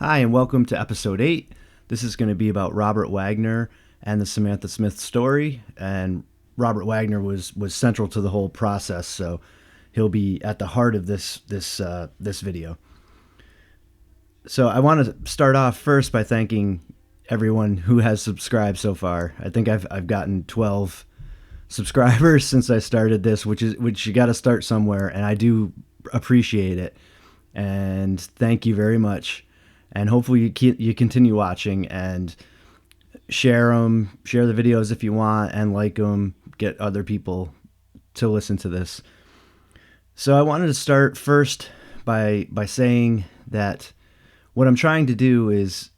Hi, and welcome to episode 8. This is going to be about Robert Wagner and the Samantha Smith story. And Robert Wagner was central to the whole process, so he'll be at the heart of this video. So I want to start off first by thanking everyone who has subscribed so far. I think I've gotten 12 subscribers since I started this, which you got to start somewhere, and I do appreciate it. And thank you very much. And hopefully you continue watching and share the videos if you want, and like them, get other people to listen to this. So I wanted to start first by saying that what I'm trying to do is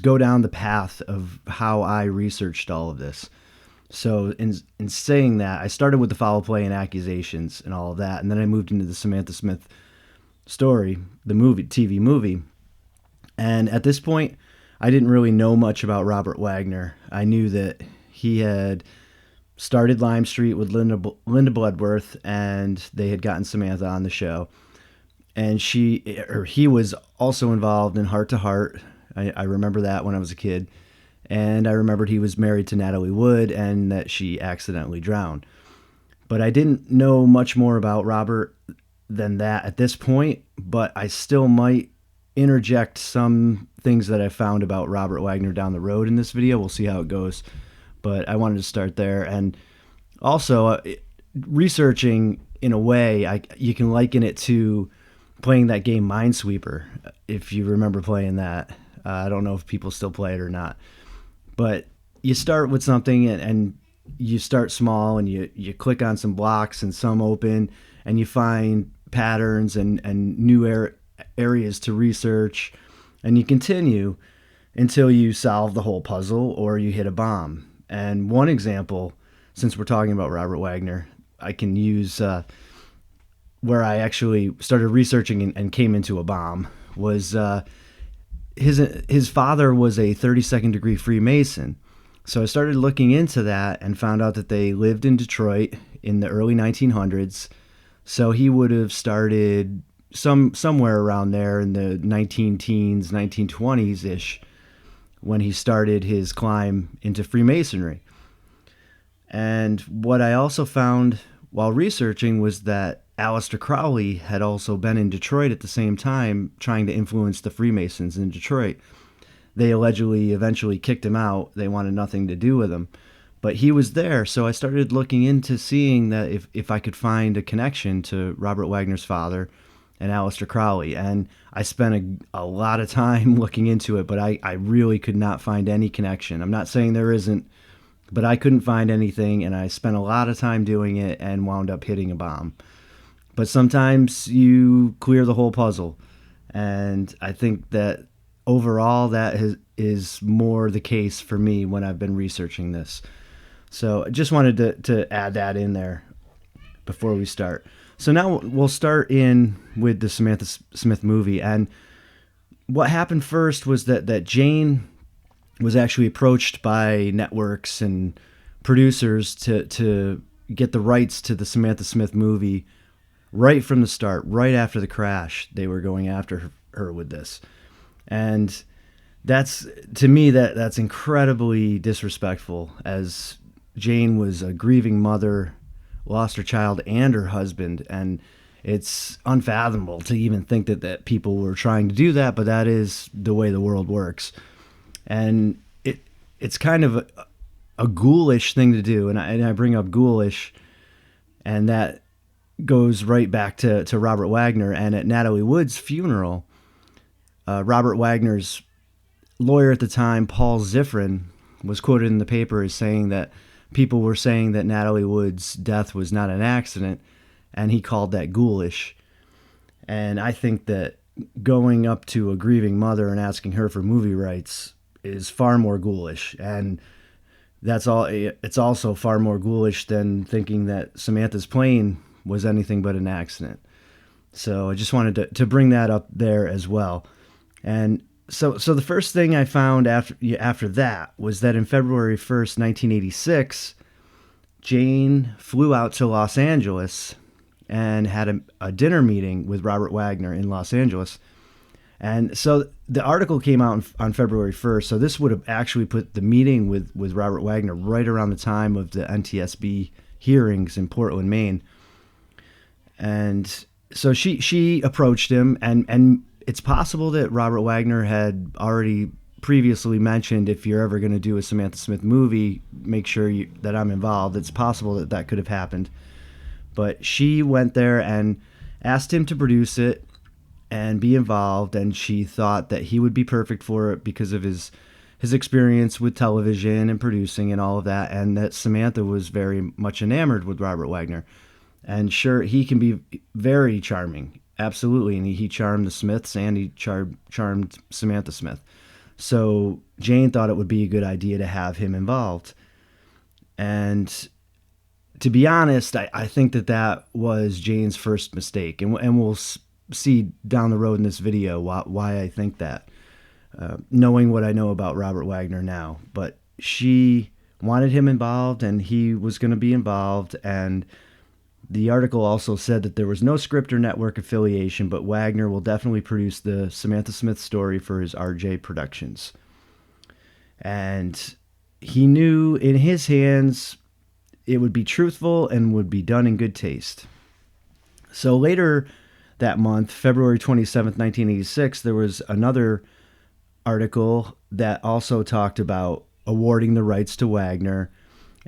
go down the path of how I researched all of this. So in saying that, I started with the foul play and accusations and all of that, and then I moved into the Samantha Smith story, the TV movie. And at this point, I didn't really know much about Robert Wagner. I knew that he had started Lime Street with Linda Bloodworth, and they had gotten Samantha on the show. And he was also involved in Heart to Heart. I remember that when I was a kid. And I remembered he was married to Natalie Wood and that she accidentally drowned. But I didn't know much more about Robert than that at this point, but I still might interject some things that I found about Robert Wagner down the road in this video. We'll see how it goes. But I wanted to start there. And also, researching, in a way, you can liken it to playing that game Minesweeper, if you remember playing that. I don't know if people still play it or not. But you start with something and you start small, and you click on some blocks and some open, and you find patterns and new areas to research, and you continue until you solve the whole puzzle or you hit a bomb. And one example, since we're talking about Robert Wagner, I can use where I actually started researching and came into a bomb was his father was a 32nd degree Freemason. So I started looking into that and found out that they lived in Detroit in the early 1900s. So he would have started somewhere around there in the 19-teens, 1920s-ish, when he started his climb into Freemasonry. And what I also found while researching was that Aleister Crowley had also been in Detroit at the same time, trying to influence the Freemasons in Detroit. They allegedly eventually kicked him out. They wanted nothing to do with him. But he was there, so I started looking into seeing that if I could find a connection to Robert Wagner's father and Aleister Crowley. And I spent a lot of time looking into it, but I really could not find any connection. I'm not saying there isn't, but I couldn't find anything, and I spent a lot of time doing it and wound up hitting a bomb. But sometimes you clear the whole puzzle, and I think that overall that is more the case for me when I've been researching this. So I just wanted to add that in there before we start. So now we'll start in with the Samantha Smith movie. And what happened first was that Jane was actually approached by networks and producers to get the rights to the Samantha Smith movie right from the start, right after the crash. They were going after her with this. And to me, that's incredibly disrespectful, as Jane was a grieving mother, lost her child and her husband, and it's unfathomable to even think that people were trying to do that, but that is the way the world works. And it's kind of a ghoulish thing to do, and I bring up ghoulish, and that goes right back to Robert Wagner. And at Natalie Wood's funeral, Robert Wagner's lawyer at the time, Paul Zifrin, was quoted in the paper as saying that people were saying that Natalie Wood's death was not an accident, and he called that ghoulish. And I think that going up to a grieving mother and asking her for movie rights is far more ghoulish, and it's also far more ghoulish than thinking that Samantha's plane was anything but an accident. So I just wanted to bring that up there as well. And so the first thing I found after that was that in February 1st, 1986, Jane flew out to Los Angeles and had a dinner meeting with Robert Wagner in Los Angeles. And so the article came out on February 1st. So this would have actually put the meeting with Robert Wagner right around the time of the NTSB hearings in Portland, Maine. And so she approached him, and it's possible that Robert Wagner had already previously mentioned, if you're ever going to do a Samantha Smith movie, make sure that I'm involved. It's possible that that could have happened. But she went there and asked him to produce it and be involved, and she thought that he would be perfect for it because of his experience with television and producing and all of that, and that Samantha was very much enamored with Robert Wagner. And sure, he can be very charming, absolutely, and he charmed the Smiths, and he charmed Samantha Smith. So Jane thought it would be a good idea to have him involved. And to be honest, I think that was Jane's first mistake, and we'll see down the road in this video why I think that, knowing what I know about Robert Wagner now. But she wanted him involved, and he was going to be involved. And the article also said that there was no script or network affiliation, but Wagner will definitely produce the Samantha Smith Story for his RJ Productions. And he knew in his hands it would be truthful and would be done in good taste. So later that month, February 27th, 1986, there was another article that also talked about awarding the rights to Wagner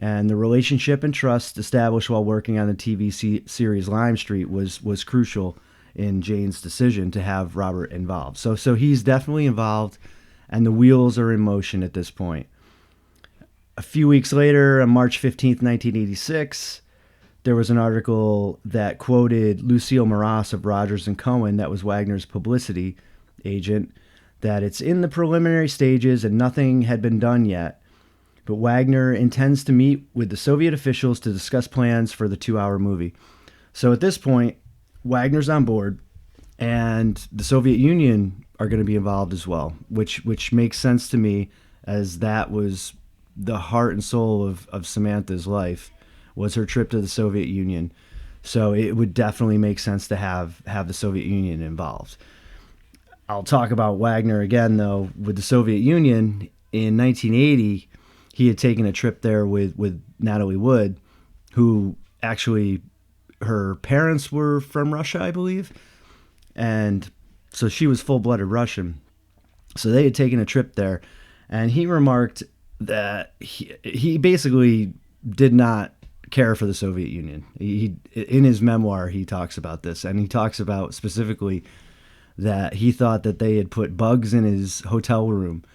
and the relationship and trust established while working on the TV series Lime Street was crucial in Jane's decision to have Robert involved. So he's definitely involved, and the wheels are in motion at this point. A few weeks later, on March 15th, 1986, there was an article that quoted Lucille Moras of Rogers & Cohen, that was Wagner's publicity agent, that it's in the preliminary stages and nothing had been done yet, but Wagner intends to meet with the Soviet officials to discuss plans for the 2-hour movie. So at this point, Wagner's on board, and the Soviet Union are going to be involved as well, which makes sense to me, as that was the heart and soul of Samantha's life, was her trip to the Soviet Union. So it would definitely make sense to have the Soviet Union involved. I'll talk about Wagner again, though. With the Soviet Union, in 1980, he had taken a trip there with Natalie Wood, who actually, her parents were from Russia, I believe. And so she was full-blooded Russian. So they had taken a trip there. And he remarked that he basically did not care for the Soviet Union. He in his memoir, he talks about this, and he talks about specifically that he thought that they had put bugs in his hotel room.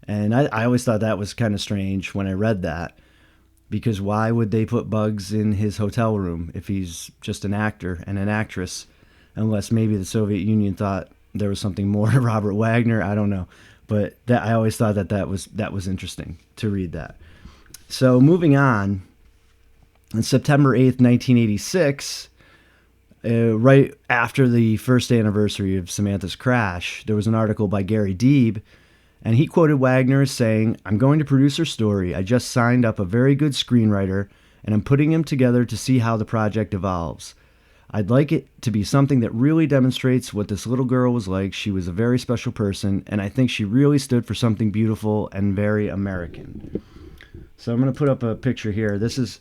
And I always thought that was kind of strange when I read that, because why would they put bugs in his hotel room if he's just an actor and an actress, unless maybe the Soviet Union thought there was something more to Robert Wagner. I don't know. But I always thought that was interesting to read that. So moving on, on September 8th, 1986, right after the first anniversary of Samantha's crash, there was an article by Gary Deeb, and he quoted Wagner as saying, "I'm going to produce her story. I just signed up a very good screenwriter, and I'm putting him together to see how the project evolves. I'd like it to be something that really demonstrates what this little girl was like. She was a very special person, and I think she really stood for something beautiful and very American." So I'm going to put up a picture here. This is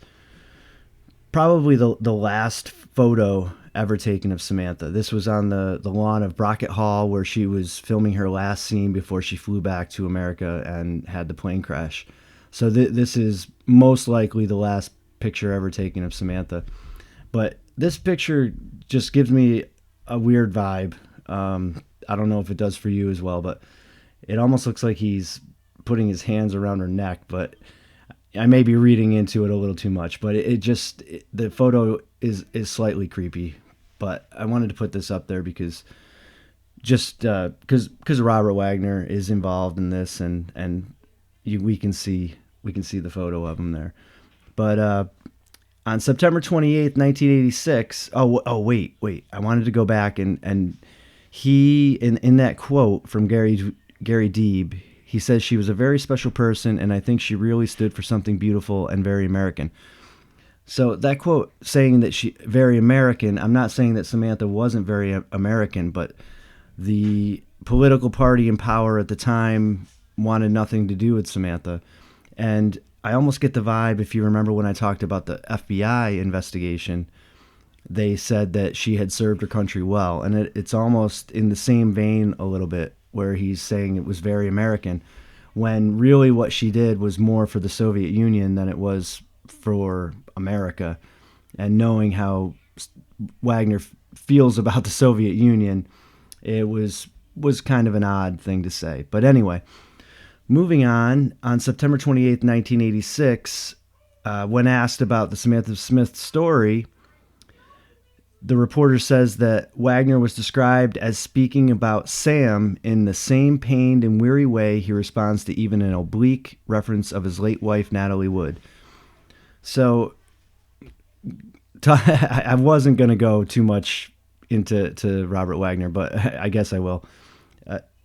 probably the last photo ever taken of Samantha. This was on the lawn of Brockett Hall, where she was filming her last scene before she flew back to America and had the plane crash. So this is most likely the last picture ever taken of Samantha. But this picture just gives me a weird vibe. I don't know if it does for you as well, but it almost looks like he's putting his hands around her neck, but I may be reading into it a little too much. But the photo is slightly creepy. But I wanted to put this up there because Robert Wagner is involved in this, and we can see the photo of him there. But on September 28th, 1986, wait, I wanted to go back and he, in that quote from Gary Deeb, he says she was a very special person, and I think she really stood for something beautiful and very American. So that quote saying that she very American, I'm not saying that Samantha wasn't very American, but the political party in power at the time wanted nothing to do with Samantha. And I almost get the vibe, if you remember when I talked about the FBI investigation, they said that she had served her country well. And it's almost in the same vein a little bit, where he's saying it was very American, when really what she did was more for the Soviet Union than it was for America. And knowing how Wagner feels about the Soviet Union, it was kind of an odd thing to say. But anyway, moving on September 28th, 1986, when asked about the Samantha Smith story, the reporter says that Wagner was described as speaking about Sam in the same pained and weary way he responds to even an oblique reference of his late wife, Natalie Wood. So I wasn't going to go too much into Robert Wagner, but I guess I will.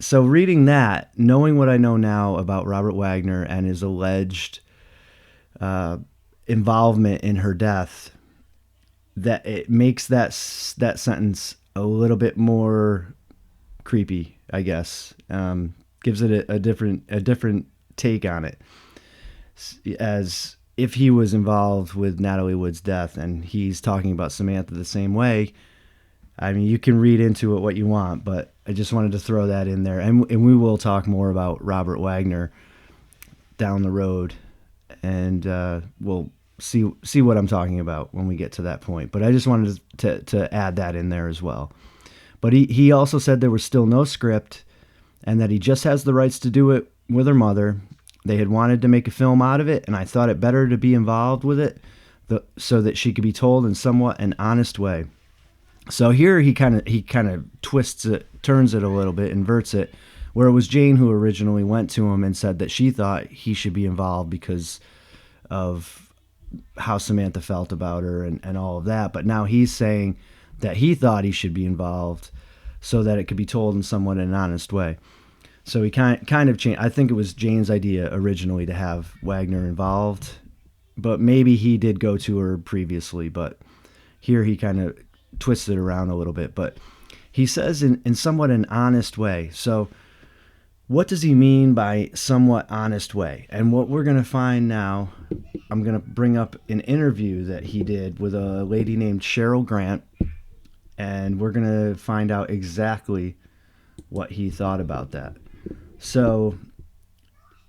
So reading that, knowing what I know now about Robert Wagner and his alleged involvement in her death, that it makes that sentence a little bit more creepy, I guess. Gives it a different take on it, as if he was involved with Natalie Wood's death and he's talking about Samantha the same way. I mean, you can read into it what you want, but I just wanted to throw that in there. And we will talk more about Robert Wagner down the road, and we'll see what I'm talking about when we get to that point. But I just wanted to add that in there as well. But he also said there was still no script and that he just has the rights to do it with her mother. They had wanted to make a film out of it, and I thought it better to be involved with it so that she could be told in somewhat an honest way. So here he kind of twists it, turns it a little bit, inverts it, where it was Jane who originally went to him and said that she thought he should be involved because of how Samantha felt about her and all of that. But now he's saying that he thought he should be involved so that it could be told in somewhat an honest way. So he kind of changed. I think it was Jane's idea originally to have Wagner involved, but maybe he did go to her previously. But here he kind of twists it around a little bit. But he says in somewhat an honest way. So what does he mean by somewhat honest way? And what we're going to find now, I'm going to bring up an interview that he did with a lady named Cheryl Grant, and we're going to find out exactly what he thought about that. So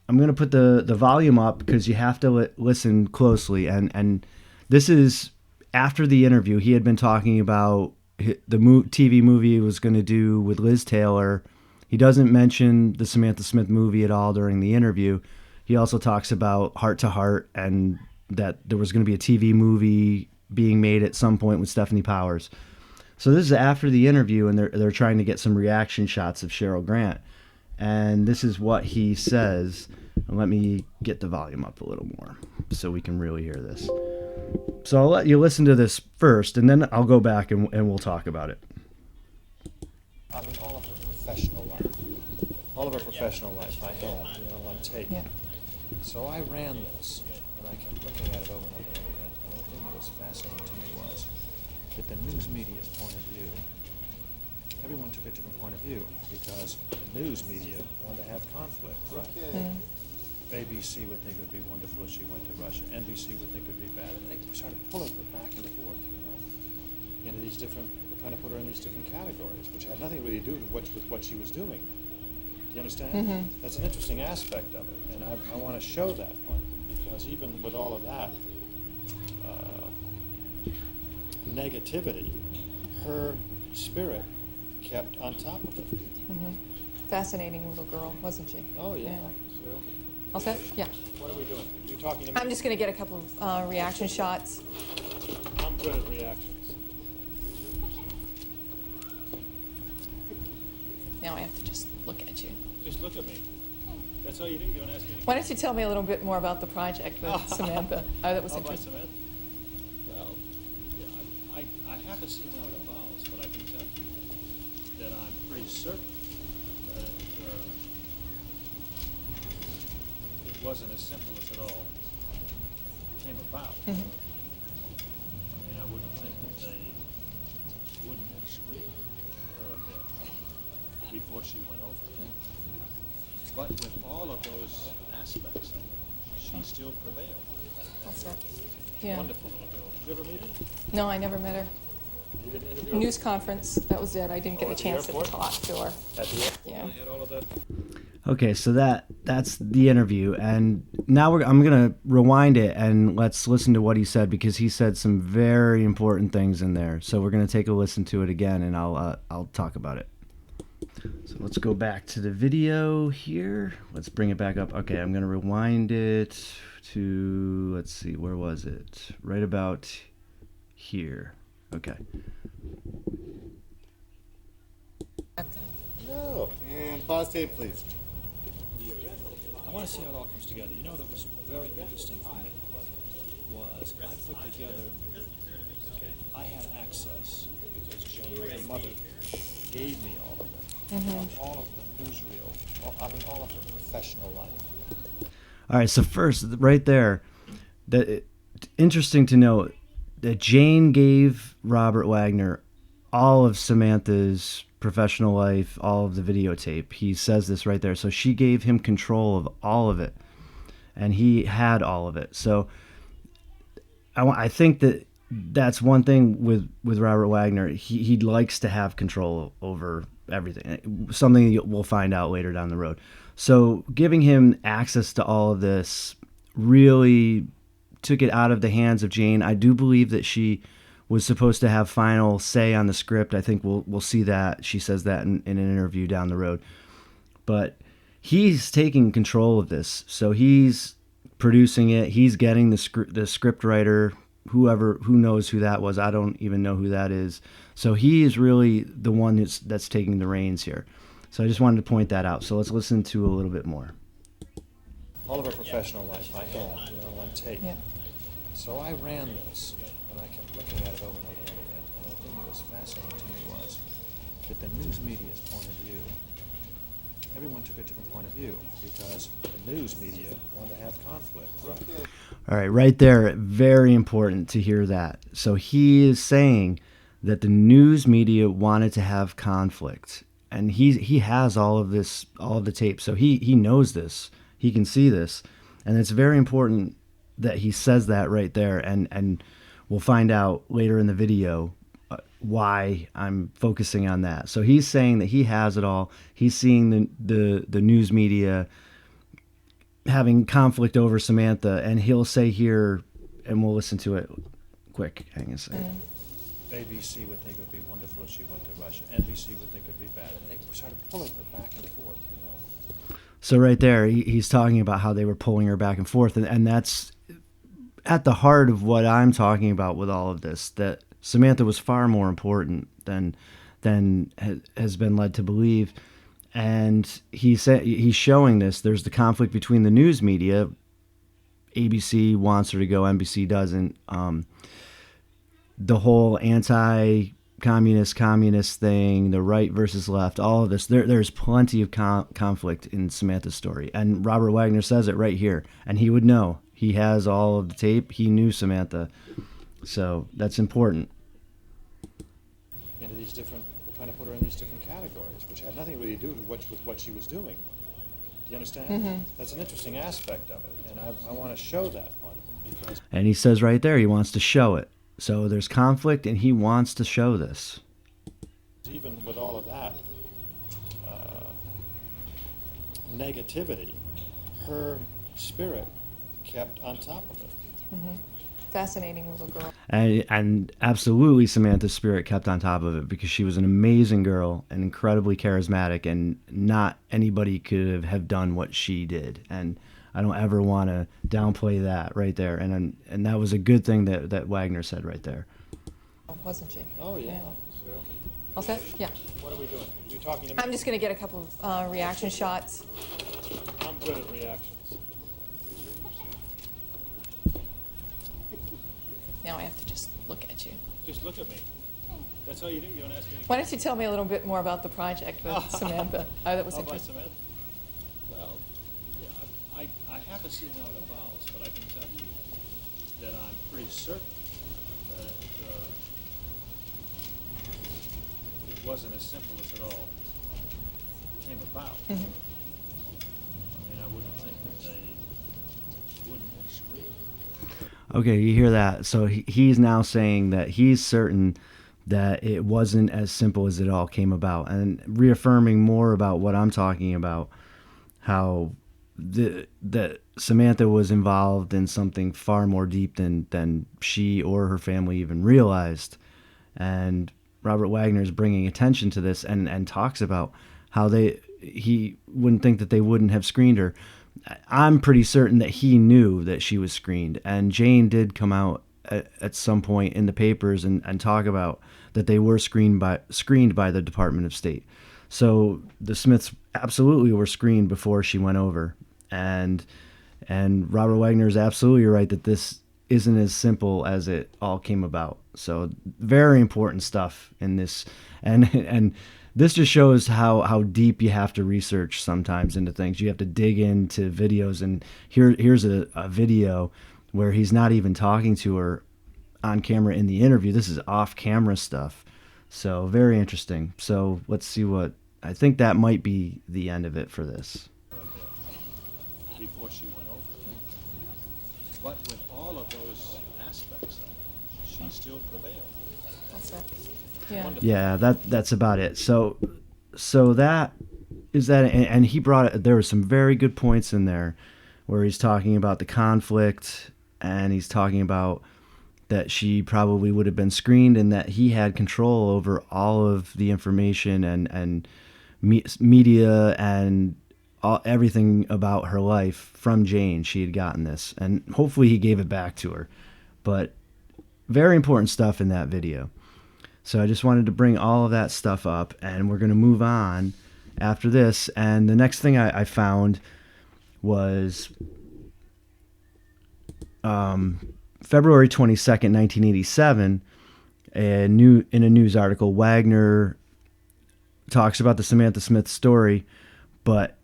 I'm going to put the volume up because you have to listen closely. And this is after the interview. He had been talking about the TV movie he was going to do with Liz Taylor. He doesn't mention the Samantha Smith movie at all during the interview. He also talks about Heart to Heart and that there was going to be a TV movie being made at some point with Stephanie Powers. So this is after the interview, and they're trying to get some reaction shots of Cheryl Grant. And this is what he says. Let me get the volume up a little more so we can really hear this. So I'll let you listen to this first, and then I'll go back and we'll talk about it. I mean, all of her professional life I had, on tape. Yeah. So I ran this, and I kept looking at it over and over and over again. And the thing that was fascinating to me was that the news media's point of view, everyone took a different point of view because the news media wanted to have conflict, right? Okay. ABC would think it would be wonderful if she went to Russia. NBC would think it would be bad. And they started pulling her back and forth, into these different, trying to put her in these different categories, which had nothing really to do with what she was doing. Do you understand? Mm-hmm. That's an interesting aspect of it. And I want to show that one because even with all of that negativity, her spirit kept on top of it. Mm-hmm. Fascinating little girl, wasn't she? Oh, yeah. All set? Yeah. What are we doing? You talking to me? I'm just going to get a couple of reaction shots. I'm good at reactions. Now I have to just look at you. Just look at me. That's all you do? You don't ask me anything? Why don't you tell me a little bit more about the project with Samantha? Oh, that was By interesting. Samantha? Well, yeah, I have to see how it evolves, but I can tell you that I'm pretty certain that it wasn't as simple as it all came about. Mm-hmm. I mean, I wouldn't think that they wouldn't have screened her a bit before she went over. But with all of those aspects of it, she still prevailed. That's it. Yeah. Wonderful little girl. Did you ever meet her? No, I never met her. You didn't interview her? News conference, that was it. I didn't get Oh, a at the chance to airport? talk to her. At the airport, Yeah. they had all of that. Okay, so that's the interview, and now I'm gonna rewind it and let's listen to what he said, because he said some very important things in there. So we're gonna take a listen to it again, and I'll talk about it. So let's go back to the video here. Let's bring it back up. Okay, I'm gonna rewind it to, let's see, where was it? Right about here. Okay. No. And pause tape, please. I want to see how it all comes together. You know, that was very interesting for me was I put together, I had access because Jane, her mother, gave me all of it. All of the newsreel, all of her professional life. All right, so first, right there, interesting to note that Jane gave Robert Wagner all of Samantha's professional life, all of the videotape. He says this right there. So she gave him control of all of it, and he had all of it. So I think that's one thing with Robert Wagner. He likes to have control over everything, something we'll find out later down the road. So giving him access to all of this really took it out of the hands of Jane. I do believe that she was supposed to have final say on the script. I think we'll see that. She says that in an interview down the road. But he's taking control of this. So he's producing it. He's getting the script writer, who knows who that was. I don't even know who that is. So he is really the one that's taking the reins here. So I just wanted to point that out. So let's listen to a little bit more. All of her professional life I had, on tape. Yeah. So I ran this, and I kept looking at it over and over and over again. And the thing that was fascinating to me was that the news media's point of view, everyone took a different point of view because the news media wanted to have conflict, right? All right there, very important to hear that. So he is saying that the news media wanted to have conflict, and he has all of this, all of the tape, so he knows this, he can see this, and it's very important that he says that right there, and we'll find out later in the video why I'm focusing on that. So he's saying that he has it all. He's seeing the news media having conflict over Samantha, and he'll say here, and we'll listen to it quick. Hang on a second. ABC would think it would be wonderful if she went to Russia. NBC would think it would be bad. And they started pulling her back and forth, So right there, he's talking about how they were pulling her back and forth, and that's at the heart of what I'm talking about with all of this, that Samantha was far more important than has been led to believe. And he's showing this. There's the conflict between the news media. ABC wants her to go, NBC doesn't. The whole communist thing, the right versus left, all of this. There's plenty of conflict in Samantha's story. And Robert Wagner says it right here. And he would know. He has all of the tape. He knew Samantha. So that's important. Into these different, we're trying to put her in these different categories, which had nothing really to do with what she was doing. Do you understand? That's an interesting aspect of it. And I want to show that part of it. Because And he says right there, he wants to show it. So there's conflict, and he wants to show this. even with all of that negativity, her spirit kept on top of it. Fascinating little girl. And absolutely Samantha's spirit kept on top of it, because she was an amazing girl and incredibly charismatic, and not anybody could have done what she did. And I don't ever want to downplay that right there. And that was a good thing that Wagner said right there. Wasn't she? Oh, yeah. All set? Yeah. What are we doing? You talking to me? I'm just going to get a couple of reaction shots. I'm good at reactions. Now I have to just look at you. Just look at me. That's all you do? You don't ask me anything? Why don't you tell me a little bit more about the project with Samantha? That was How about interesting. Samantha? Well, yeah, I have to see how it evolves, but I can tell you that I'm pretty certain that it wasn't as simple as it all came about. I mean, I wouldn't think that they wouldn't have screamed. Okay, you hear that? So he's now saying that he's certain that it wasn't as simple as it all came about, and reaffirming more about what I'm talking about, how that Samantha was involved in something far more deep than she or her family even realized. And Robert Wagner is bringing attention to this and talks about how he wouldn't think that they wouldn't have screened her. I'm pretty certain that he knew that she was screened, and Jane did come out at some point in the papers and talk about that they were screened by the Department of State. So the Smiths absolutely were screened before she went over, and Robert Wagner is absolutely right that this isn't as simple as it all came about. So very important stuff in this, and this just shows how deep you have to research sometimes into things. You have to dig into videos, and here's a video where he's not even talking to her on camera in the interview. This is off camera stuff. So very interesting. So let's see what, I think that might be the end of it for this. Before she went over. But with all of those aspects of it, she still prevailed. That's it. Yeah. Yeah, that's about it. So that is that, and he brought it. There were some very good points in there where he's talking about the conflict, and he's talking about that she probably would have been screened, and that he had control over all of the information and media and everything about her life from Jane. She had gotten this, and hopefully he gave it back to her. But very important stuff in that video. So I just wanted to bring all of that stuff up, and we're going to move on after this. And the next thing I found was February 22nd, 1987, in a news article. Wagner talks about the Samantha Smith story, but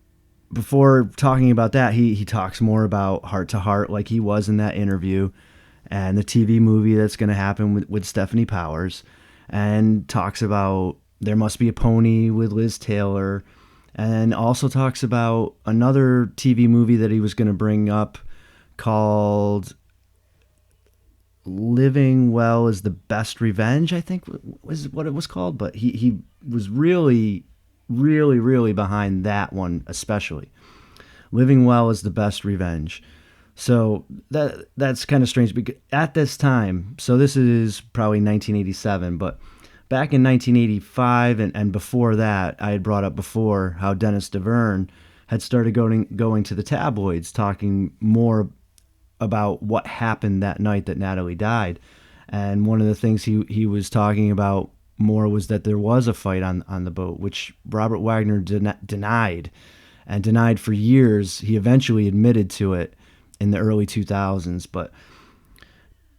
before talking about that, he talks more about Heart to Heart, like he was in that interview, and the TV movie that's going to happen with Stephanie Powers, and talks about There Must Be a Pony with Liz Taylor, and also talks about another TV movie that he was going to bring up called Living Well is the Best Revenge, I think was what it was called. But he was really, really, really behind that one, especially. Living Well is the Best Revenge. So that's kind of strange because at this time, so this is probably 1987, but back in 1985 and before that, I had brought up before how Dennis DeVerne had started going to the tabloids, talking more about what happened that night that Natalie died. And one of the things he was talking about more was that there was a fight on the boat, which Robert Wagner denied for years. He eventually admitted to it in the early 2000s, but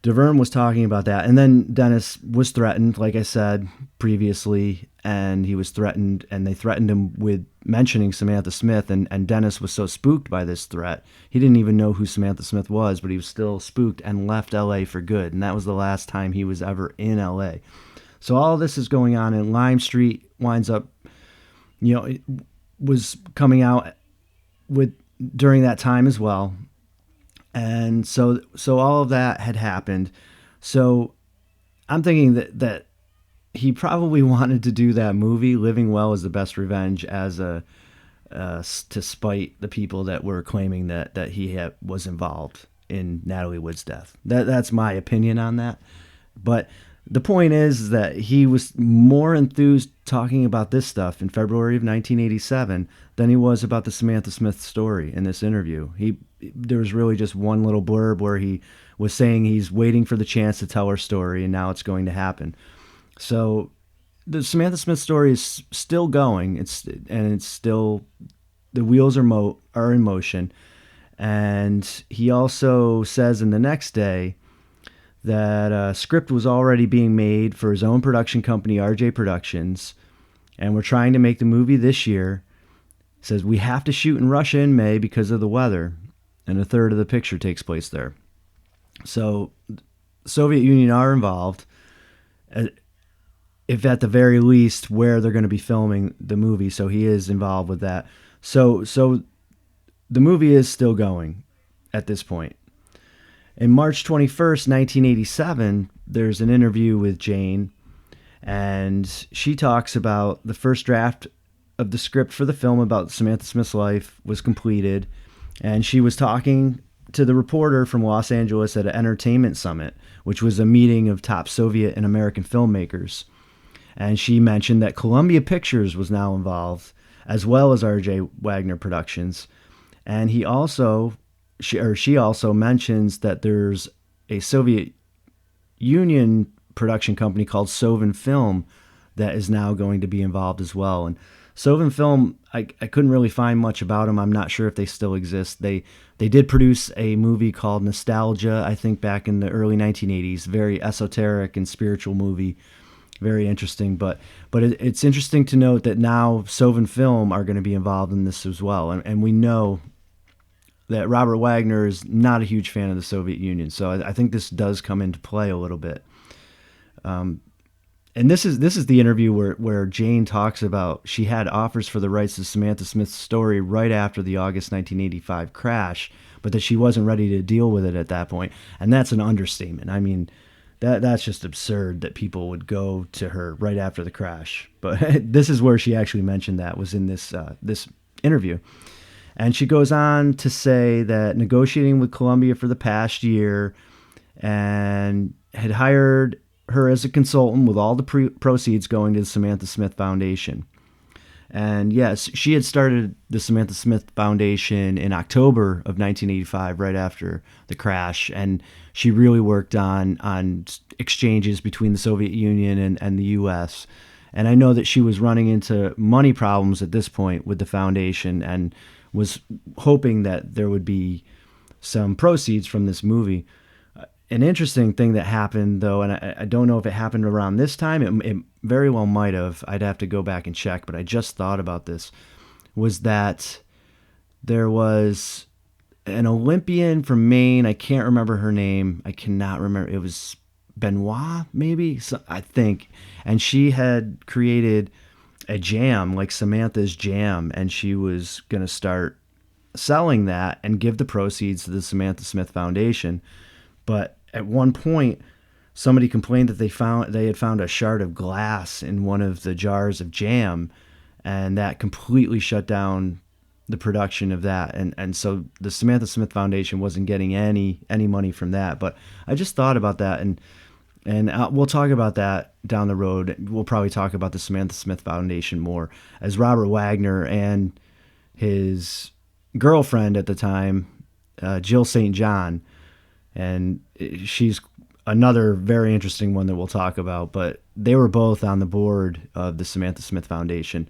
DeVerne was talking about that. And then Dennis was threatened, like I said previously, and he was threatened, and they threatened him with mentioning Samantha Smith, and Dennis was so spooked by this threat, he didn't even know who Samantha Smith was, but he was still spooked and left LA for good, and that was the last time he was ever in LA. So all this is going on, and Lime Street winds up, it was coming out during that time as well. And so all of that had happened. So I'm thinking that he probably wanted to do that movie, Living Well is the Best Revenge, as to spite the people that were claiming that he was involved in Natalie Wood's death. That's my opinion on that. But the point is that he was more enthused talking about this stuff in February of 1987 than he was about the Samantha Smith story in this interview. There was really just one little blurb where he was saying he's waiting for the chance to tell her story, and now it's going to happen. So the Samantha Smith story is still going. It's still, the wheels are in motion. And he also says in the next day that a script was already being made for his own production company, RJ Productions, and we're trying to make the movie this year. Says we have to shoot in Russia in May because of the weather, and a third of the picture takes place there. So the Soviet Union are involved. if at the very least where they're going to be filming the movie. So he is involved with that. So the movie is still going at this point. In March 21st, 1987, there's an interview with Jane, and she talks about the first draft of the script for the film about Samantha Smith's life was completed, and she was talking to the reporter from Los Angeles at an entertainment summit, which was a meeting of top Soviet and American filmmakers. And she mentioned that Columbia Pictures was now involved, as well as R.J. Wagner Productions. And she also mentions that there's a Soviet Union production company called Sovin Film that is now going to be involved as well. And Sovin Film, I couldn't really find much about them. I'm not sure if they still exist. They did produce a movie called Nostalgia, I think back in the early 1980s, very esoteric and spiritual movie, very interesting. But it's interesting to note that now Sovin Film are going to be involved in this as well. And we know that Robert Wagner is not a huge fan of the Soviet Union. So I think this does come into play a little bit. And this is the interview where Jane talks about she had offers for the rights to Samantha Smith's Story right after the August 1985 crash, but that she wasn't ready to deal with it at that point. And that's an understatement. I mean, that's just absurd that people would go to her right after the crash. But this is where she actually mentioned that, was in this interview. And she goes on to say that negotiating with Columbia for the past year and had hired her as a consultant with all the proceeds going to the Samantha Smith Foundation. And yes, she had started the Samantha Smith Foundation in October of 1985, right after the crash. And she really worked on exchanges between the Soviet Union and the U.S. And I know that she was running into money problems at this point with the foundation and was hoping that there would be some proceeds from this movie. An interesting thing that happened, though, and I don't know if it happened around this time, it very well might have. I'd have to go back and check, but I just thought about this, was that there was an Olympian from Maine. I can't remember her name. I cannot remember. It was Benoit, maybe, so, I think. And she had created a jam, like Samantha's Jam, and she was going to start selling that and give the proceeds to the Samantha Smith Foundation. But at one point, somebody complained that they had found a shard of glass in one of the jars of jam, and that completely shut down the production of that. And so the Samantha Smith Foundation wasn't getting any money from that. But I just thought about that, and we'll talk about that down the road. We'll probably talk about the Samantha Smith Foundation more, as Robert Wagner and his girlfriend at the time, Jill St. John, and she's another very interesting one that we'll talk about, but they were both on the board of the Samantha Smith Foundation.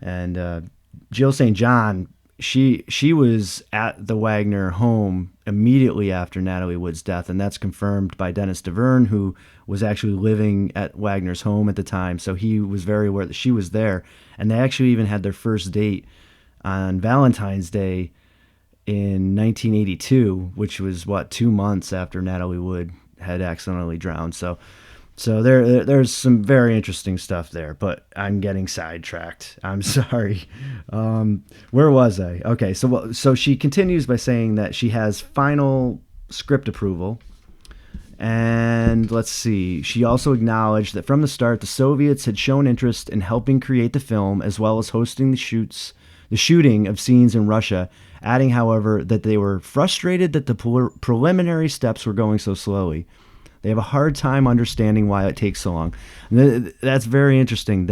And Jill St. John, she was at the Wagner home immediately after Natalie Wood's death, and that's confirmed by Dennis DeVerne, who was actually living at Wagner's home at the time, so he was very aware that she was there. And they actually even had their first date on Valentine's Day in 1982, which was 2 months after Natalie Wood had accidentally drowned. So there's some very interesting stuff there, but I'm getting sidetracked. I'm sorry. Where was I? Okay, so she continues by saying that she has final script approval. And let's see. She also acknowledged that from the start, the Soviets had shown interest in helping create the film, as well as hosting the shooting of scenes in Russia, adding, however, that they were frustrated that the preliminary steps were going so slowly. They have a hard time understanding why it takes so long. And that's very interesting.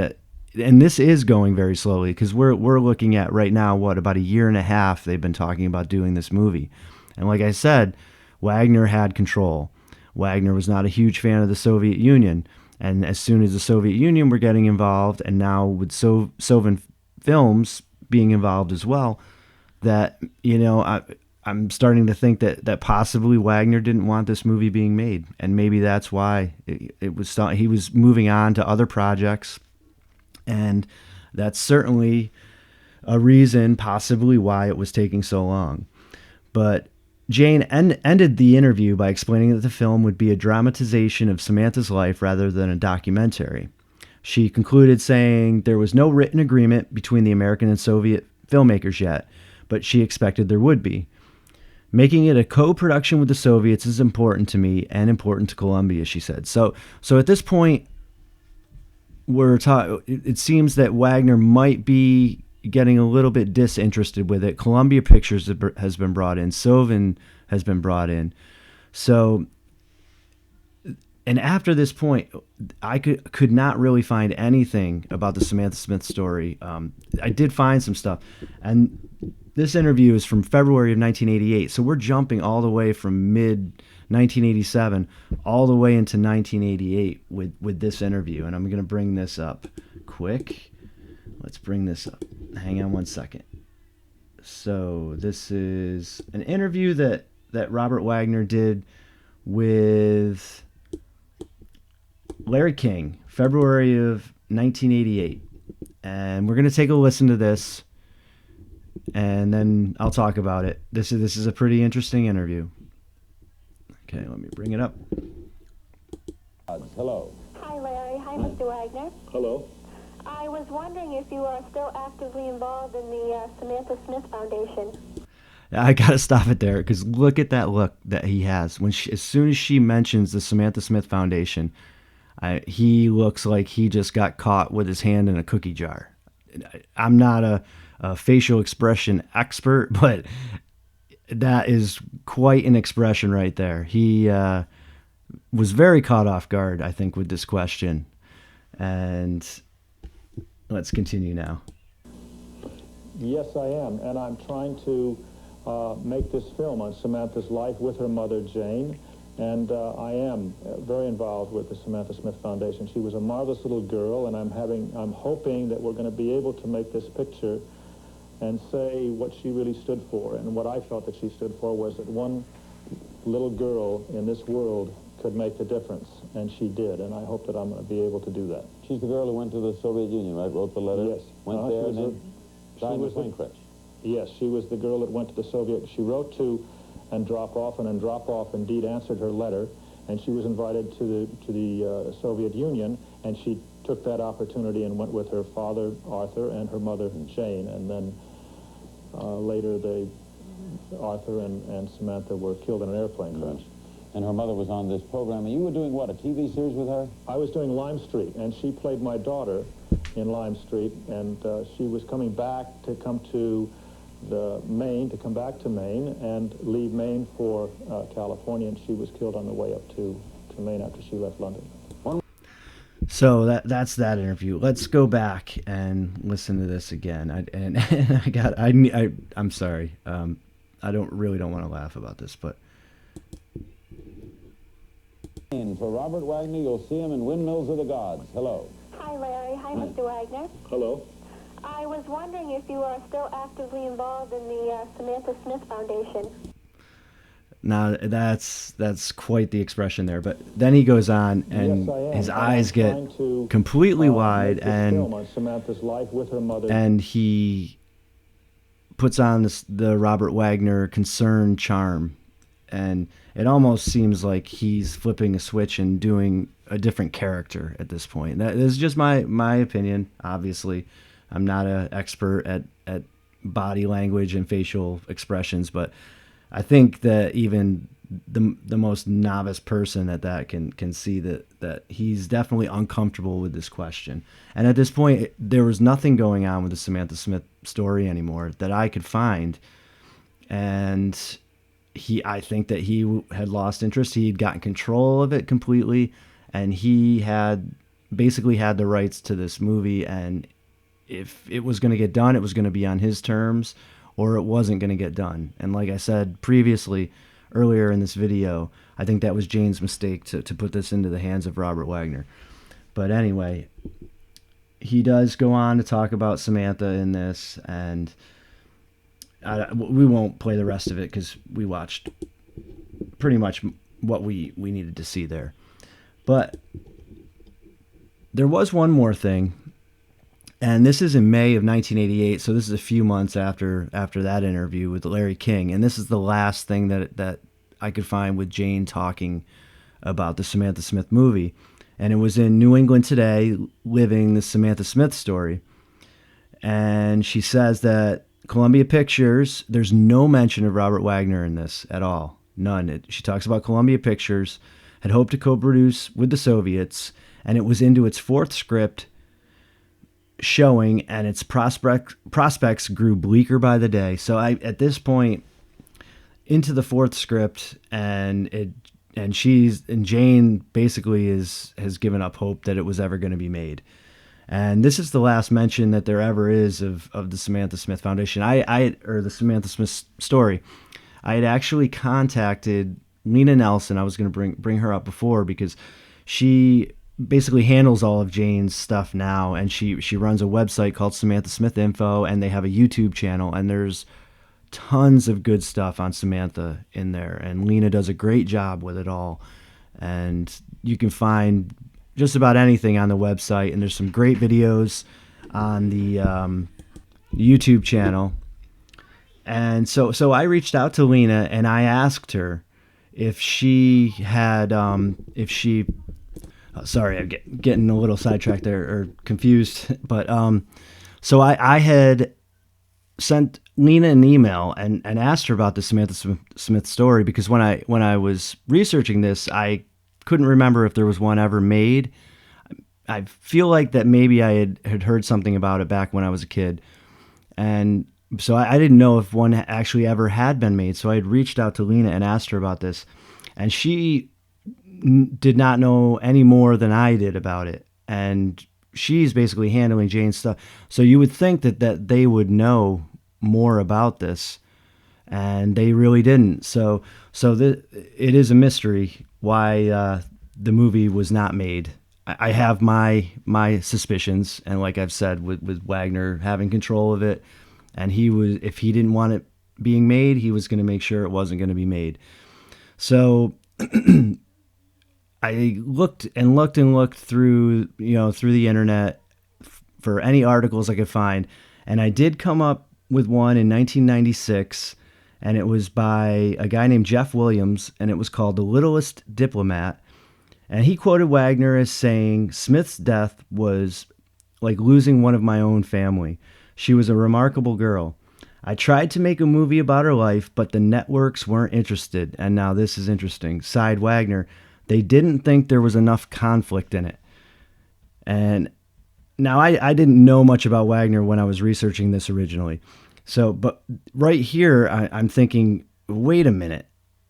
And this is going very slowly, because we're looking at right now, about a year and a half they've been talking about doing this movie. And like I said, Wagner had control. Wagner was not a huge fan of the Soviet Union. And as soon as the Soviet Union were getting involved, and now with Sovin Films being involved as well, that, I'm starting to think that possibly Wagner didn't want this movie being made, and maybe that's why he was moving on to other projects, and that's certainly a reason possibly why it was taking so long. But Jane ended the interview by explaining that the film would be a dramatization of Samantha's life rather than a documentary. She concluded saying there was no written agreement between the American and Soviet filmmakers yet, but she expected there would be. Making it a co-production with the Soviets is important to me and important to Columbia, she said. So at this point, it seems that Wagner might be getting a little bit disinterested with it. Columbia Pictures has been brought in. Sovin has been brought in. So, and after this point, I could not really find anything about the Samantha Smith story. I did find some stuff, and this interview is from February of 1988. So we're jumping all the way from mid 1987 all the way into 1988 with this interview, and I'm going to bring this up quick. Let's bring this up. Hang on one second. So this is an interview that Robert Wagner did with Larry King, February of 1988. And we're going to take a listen to this, and then I'll talk about it. This is a pretty interesting interview. Okay, let me bring it up. Hello. Hi, Larry. Hi, Mr. Wagner. Hello. I was wondering if you are still actively involved in the Samantha Smith Foundation. I gotta stop it there, because look at that look that he has as soon as she mentions the Samantha Smith Foundation. He looks like he just got caught with his hand in a cookie jar. I'm not a facial expression expert, but that is quite an expression right there. He was very caught off guard, I think, with this question. And let's continue now. Yes, I am, and I'm trying to make this film on Samantha's life with her mother, Jane, and I am very involved with the Samantha Smith Foundation. She was a marvelous little girl, and I'm hoping that we're going to be able to make this picture and say what she really stood for. And what I felt that she stood for was that one little girl in this world could make the difference, and she did, and I hope that I'm going to be able to do that. She's the girl who went to the Soviet Union, right? Wrote the letter? Yes. Went there and then died in a plane crash. Yes, she was the girl that went to the Soviet. She wrote to and drop off, and then drop off indeed answered her letter, and she was invited to the Soviet Union, and she took that opportunity and went with her father, Arthur, and her mother, Jane, and then later Arthur and Samantha were killed in an airplane crash. And her mother was on this program, and you were doing what, a TV series with her? I was doing Lime Street, and she played my daughter in Lime Street, and she was coming back to come to come back to Maine and leave Maine for California, and she was killed on the way up to Maine after she left London. So that's that interview. Let's go back and listen to this again. I'm sorry. I don't want to laugh about this, but. For Robert Wagner, you'll see him in Windmills of the Gods. Hello. Hi, Larry. Hi, Mr. Wagner. Hello. I was wondering if you are still actively involved in the Samantha Smith Foundation. Now that's quite the expression there, but then he goes on, and yes, his eyes get completely wide, and on Samantha's life with her mother. And he puts on the Robert Wagner concerned charm, and it almost seems like he's flipping a switch and doing a different character at this point. That is just my opinion. Obviously, I'm not an expert at body language and facial expressions, but I think that even the most novice person at that can see that he's definitely uncomfortable with this question. And at this point, there was nothing going on with the Samantha Smith story anymore that I could find, and I think that he had lost interest. He had gotten control of it completely, and he had basically had the rights to this movie, and if it was going to get done, it was going to be on his terms, or it wasn't going to get done. And like I said previously, earlier in this video, I think that was Jane's mistake to put this into the hands of Robert Wagner. But anyway, he does go on to talk about Samantha in this, and we won't play the rest of it because we watched pretty much what we needed to see there. But there was one more thing, and this is in May of 1988, so this is a few months after that interview with Larry King, and this is the last thing that I could find with Jane talking about the Samantha Smith movie. and it was in New England Today, Living the Samantha Smith Story. And she says that Columbia Pictures, there's no mention of Robert Wagner in this at all. None. She talks about Columbia Pictures had hoped to co-produce with the Soviets, and it was into its fourth script showing, and its prospects grew bleaker by the day. So at this point, into the fourth script, and Jane basically has given up hope that it was ever going to be made. And this is the last mention that there ever is of the Samantha Smith Foundation. Or the Samantha Smith Story. I had actually contacted Lena Nelson. I was going to bring her up before, because she basically handles all of Jane's stuff now, and she runs a website called Samantha Smith Info, and they have a YouTube channel, and there's tons of good stuff on Samantha in there, and Lena does a great job with it all. And you can find just about anything on the website, and there's some great videos on the YouTube channel. And so I reached out to Lena, and I asked her if she had sorry, I'm getting a little sidetracked there, or confused, but so I had sent Lena an email and asked her about the Samantha Smith Story, because when I was researching this, I couldn't remember if there was one ever made. I feel like that maybe I had heard something about it back when I was a kid, and so I didn't know if one actually ever had been made. So I had reached out to Lena and asked her about this, and she did not know any more than I did about it, and she's basically handling Jane's stuff. So you would think that they would know more about this, and they really didn't. So it is a mystery why the movie was not made. I have my suspicions, and like I've said, with Wagner having control of it, and if he didn't want it being made, he was going to make sure it wasn't going to be made. So I looked through the internet for any articles I could find, and I did come up with one in 1996, and it was by a guy named Jeff Williams, and it was called The Littlest Diplomat. And he quoted Wagner as saying, "Smith's death was like losing one of my own family. She was a remarkable girl. I tried to make a movie about her life, but the networks weren't interested." And now this is interesting. Sighed Wagner. "They didn't think there was enough conflict in it." And now I didn't know much about Wagner when I was researching this originally. So, but right here, I'm thinking, wait a minute.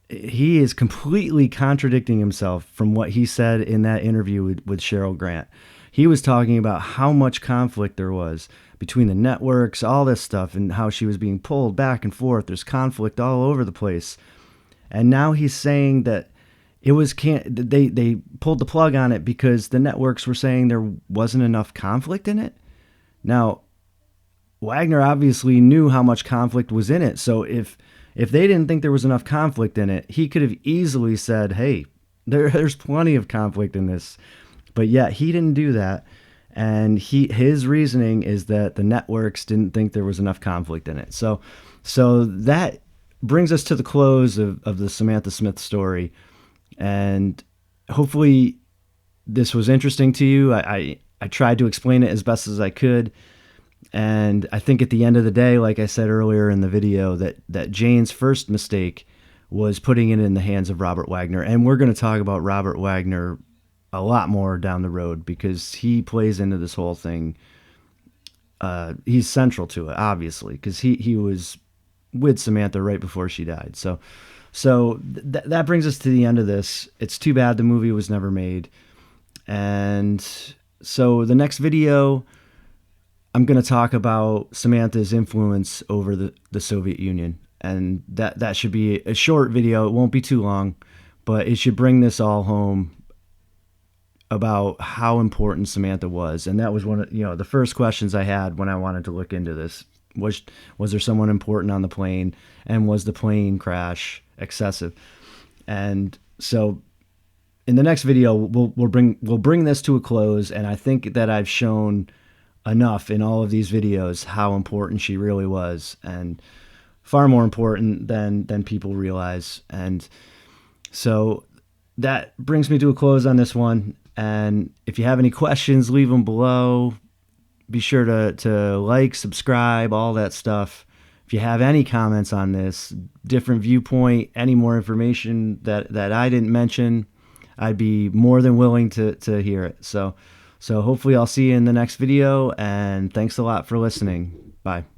He is completely contradicting himself from what he said in that interview with Cheryl Grant. He was talking about how much conflict there was between the networks, all this stuff, and how she was being pulled back and forth. There's conflict all over the place. And now he's saying that they pulled the plug on it because the networks were saying there wasn't enough conflict in it. Now, Wagner obviously knew how much conflict was in it. So if they didn't think there was enough conflict in it, he could have easily said, "Hey, there's plenty of conflict in this." But yet he didn't do that. And his reasoning is that the networks didn't think there was enough conflict in it. So that brings us to the close of the Samantha Smith Story. And hopefully this was interesting to you. I tried to explain it as best as I could. And I think at the end of the day, like I said earlier in the video, that Jane's first mistake was putting it in the hands of Robert Wagner. And we're going to talk about Robert Wagner a lot more down the road, because he plays into this whole thing. He's central to it, obviously, because he was with Samantha right before she died. So that brings us to the end of this. It's too bad the movie was never made. And so the next video, I'm going to talk about Samantha's influence over the Soviet Union. And that should be a short video. It won't be too long, but it should bring this all home about how important Samantha was. And that was one of the first questions I had when I wanted to look into this. Was there someone important on the plane, and was the plane crash excessive? And so in the next video, we'll bring this to a close, and I think that I've shown enough in all of these videos how important she really was, and far more important than people realize. And so that brings me to a close on this one. And if you have any questions, leave them below. Be sure to like, subscribe, all that stuff. If you have any comments on this, different viewpoint, any more information that I didn't mention, I'd be more than willing to hear it. So hopefully I'll see you in the next video, and thanks a lot for listening. Bye.